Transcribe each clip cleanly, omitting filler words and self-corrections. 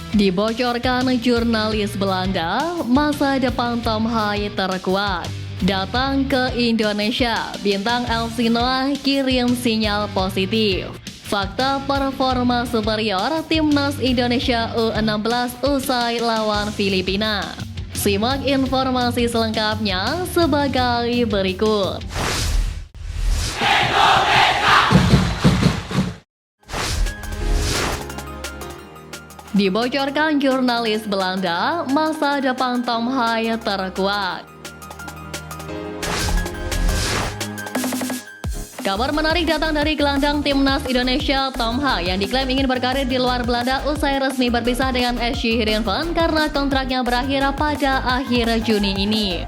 Dibocorkan jurnalis Belanda, masa depan Tom Hai terkuat. Datang ke Indonesia, bintang Elsie Noah kirim sinyal positif. Fakta performa superior Timnas Indonesia U16 usai lawan Filipina. Simak informasi selengkapnya sebagai berikut. Dibocorkan jurnalis Belanda, masa depan Tom Hai terkuat. Kabar menarik datang dari gelandang Timnas Indonesia Tom Hai yang diklaim ingin berkarir di luar Belanda usai resmi berpisah dengan SC Heerenveen karena kontraknya berakhir pada akhir Juni ini.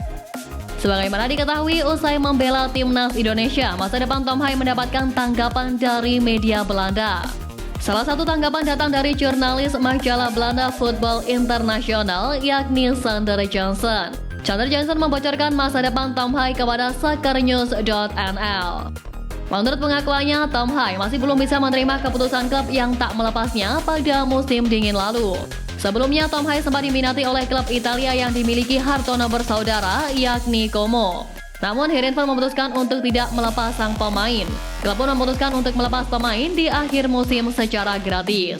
Sebagaimana diketahui, usai membela Timnas Indonesia, masa depan Tom Hai mendapatkan tanggapan dari media Belanda. Salah satu tanggapan datang dari jurnalis majalah Belanda Football International, yakni Sander Jansen. Sander Jansen membocorkan masa depan Tom Hai kepada soccernews.nl. Menurut pengakuannya, Tom Hai masih belum bisa menerima keputusan klub yang tak melepasnya pada musim dingin lalu. Sebelumnya, Tom Hai sempat diminati oleh klub Italia yang dimiliki Hartono bersaudara, yakni Como. Namun Heerenveen memutuskan untuk tidak melepas sang pemain. Klub pun memutuskan untuk melepas pemain di akhir musim secara gratis.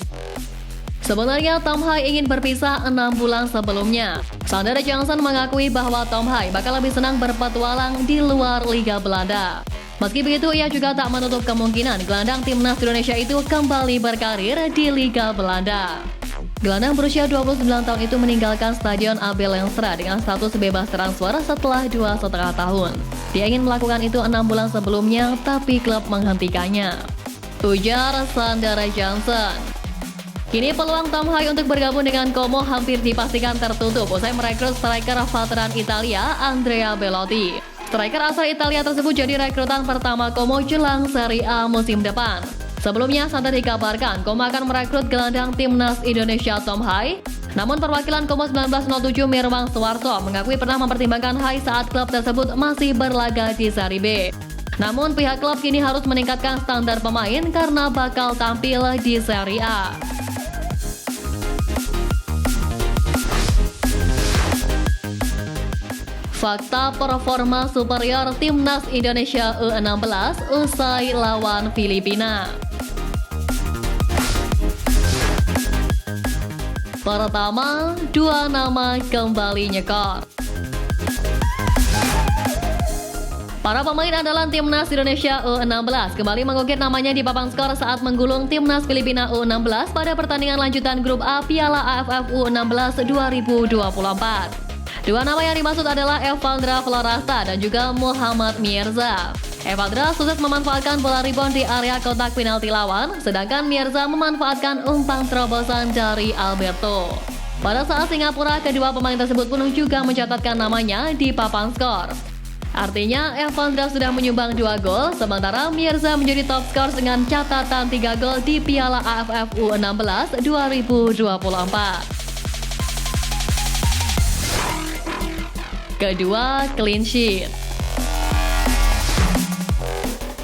Sebenarnya Tom Hai ingin berpisah 6 bulan sebelumnya. Sander Jansen mengakui bahwa Tom Hai bakal lebih senang berpetualang di luar Liga Belanda. Meski begitu, ia juga tak menutup kemungkinan gelandang Timnas Indonesia itu kembali berkarir di Liga Belanda. Gelandang berusia 29 tahun itu meninggalkan Stadion Abel Lenstra dengan status bebas transfer setelah 2,5 tahun. Dia ingin melakukan itu 6 bulan sebelumnya, tapi klub menghentikannya. Ujar Sander Jansen. Kini peluang Tom Hai untuk bergabung dengan Como hampir dipastikan tertutup usai merekrut striker veteran Italia Andrea Belotti. Striker asal Italia tersebut jadi rekrutan pertama Como jelang Serie A musim depan. Sebelumnya, santer dikabarkan Como akan merekrut gelandang Timnas Indonesia Tom Hai. Namun perwakilan Como 1907 Mirwang Suwarto mengakui pernah mempertimbangkan Hai saat klub tersebut masih berlaga di Serie B. Namun pihak klub kini harus meningkatkan standar pemain karena bakal tampil di Serie A. Fakta performa superior Timnas Indonesia U16 usai lawan Filipina. Pertama, 2 nama kembali nyekor. Para pemain andalan Timnas Indonesia U16 kembali mengukir namanya di papan skor saat menggulung Timnas Filipina U16 pada pertandingan lanjutan Grup A Piala AFF U16 2024. Dua nama yang dimaksud adalah Evandra Florasta dan juga Muhammad Mirza. Evandra sukses memanfaatkan bola rebound di area kotak penalti lawan, sedangkan Mirza memanfaatkan umpan terobosan dari Alberto. Pada saat Singapura, kedua pemain tersebut pun juga mencatatkan namanya di papan skor. Artinya, Evandra sudah menyumbang 2 gol, sementara Mirza menjadi top skor dengan catatan 3 gol di Piala AFF U16 2024. Kedua, clean sheet.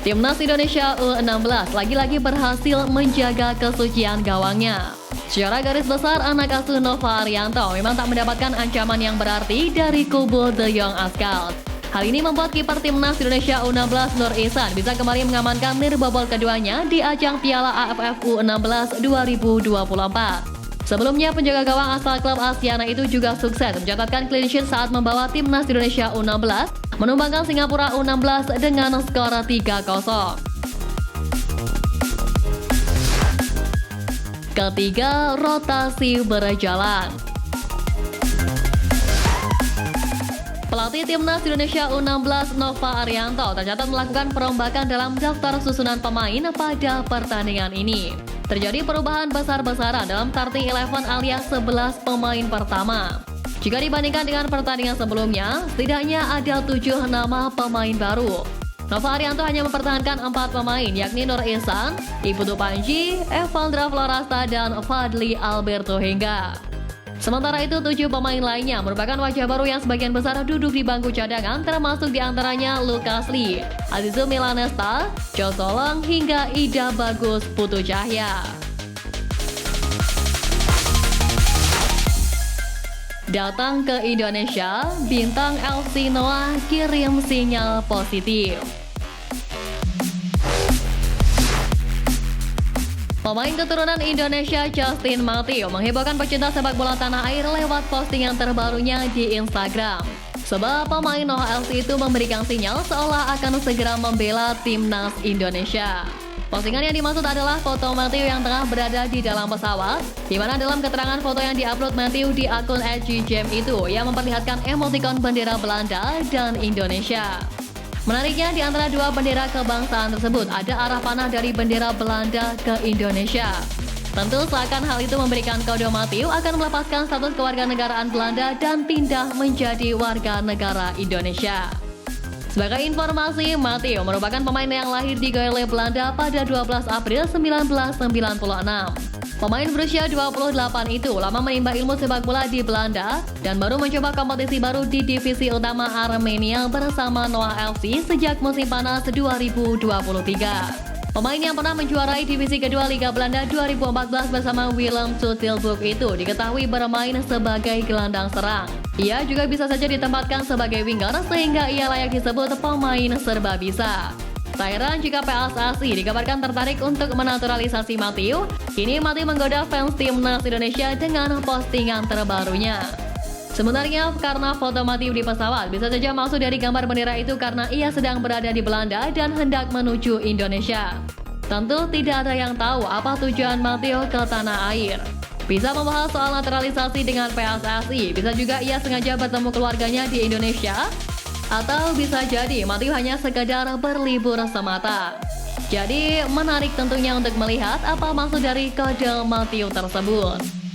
Timnas Indonesia U16 lagi-lagi berhasil menjaga kesucian gawangnya. Secara garis besar, anak asuh Nova Arianto memang tak mendapatkan ancaman yang berarti dari kubu The Young Ascalon. Hal ini membuat kiper Timnas Indonesia U16 Nur Ihsan bisa kembali mengamankan nirbobol keduanya di ajang Piala AFF U16 2024. Sebelumnya, penjaga gawang asal klub Asiana itu juga sukses mencatatkan clean sheet saat membawa Timnas Indonesia U16 menumbangkan Singapura U16 dengan skor 3-0. Ketiga, rotasi berjalan. Pelatih Timnas Indonesia U16 Nova Arianto tercatat melakukan perombakan dalam daftar susunan pemain pada pertandingan ini. Terjadi perubahan besar-besaran dalam starting 11 alias 11 pemain pertama. Jika dibandingkan dengan pertandingan sebelumnya, setidaknya ada 7 nama pemain baru. Nova Arianto hanya mempertahankan 4 pemain, yakni Nur Ihsan, Ibtu Panji, Evandra Florasta, dan Fadli Alberto Hingga. Sementara itu, 7 pemain lainnya merupakan wajah baru yang sebagian besar duduk di bangku cadangan, termasuk diantaranya Lukas Lee, Azizu Milanesta, Jo Solong, hingga Ida Bagus Putu Cahya. Datang ke Indonesia, bintang LC Noah kirim sinyal positif. Pemain keturunan Indonesia Justin Mathew menghebohkan pecinta sepak bola tanah air lewat postingan terbarunya di Instagram. Sebab pemain Noah LC itu memberikan sinyal seolah akan segera membela timnas Indonesia. Postingan yang dimaksud adalah foto Mathew yang tengah berada di dalam pesawat, di mana dalam keterangan foto yang diupload Mathew di akun @gjam itu yang memperlihatkan emotikon bendera Belanda dan Indonesia. Menariknya, di antara dua bendera kebangsaan tersebut ada arah panah dari bendera Belanda ke Indonesia. Tentu seakan hal itu memberikan kode Mathew akan melepaskan status kewarganegaraan Belanda dan pindah menjadi warga negara Indonesia. Sebagai informasi, Mathew merupakan pemain yang lahir di Goele, Belanda pada 12 April 1996. Pemain berusia 28 itu lama menimba ilmu sepak bola di Belanda dan baru mencoba kompetisi baru di divisi utama Armenia bersama Noah LC sejak musim panas 2023. Pemain yang pernah menjuarai divisi kedua Liga Belanda 2014 bersama Willem Tilburg itu diketahui bermain sebagai gelandang serang. Ia juga bisa saja ditempatkan sebagai winger sehingga ia layak disebut pemain serba bisa. Tak heran jika PSSI dikabarkan tertarik untuk menaturalisasi Mathew. Kini Mathew menggoda fans timnas Indonesia dengan postingan terbarunya. Sebenarnya karena foto Mathew di pesawat bisa saja maksud dari gambar bendera itu karena ia sedang berada di Belanda dan hendak menuju Indonesia. Tentu tidak ada yang tahu apa tujuan Mathew ke tanah air. Bisa membahas soal naturalisasi dengan PSSI, bisa juga ia sengaja bertemu keluarganya di Indonesia, atau bisa jadi Mathew hanya sekedar berlibur semata. Jadi menarik tentunya untuk melihat apa maksud dari kode Mathew tersebut.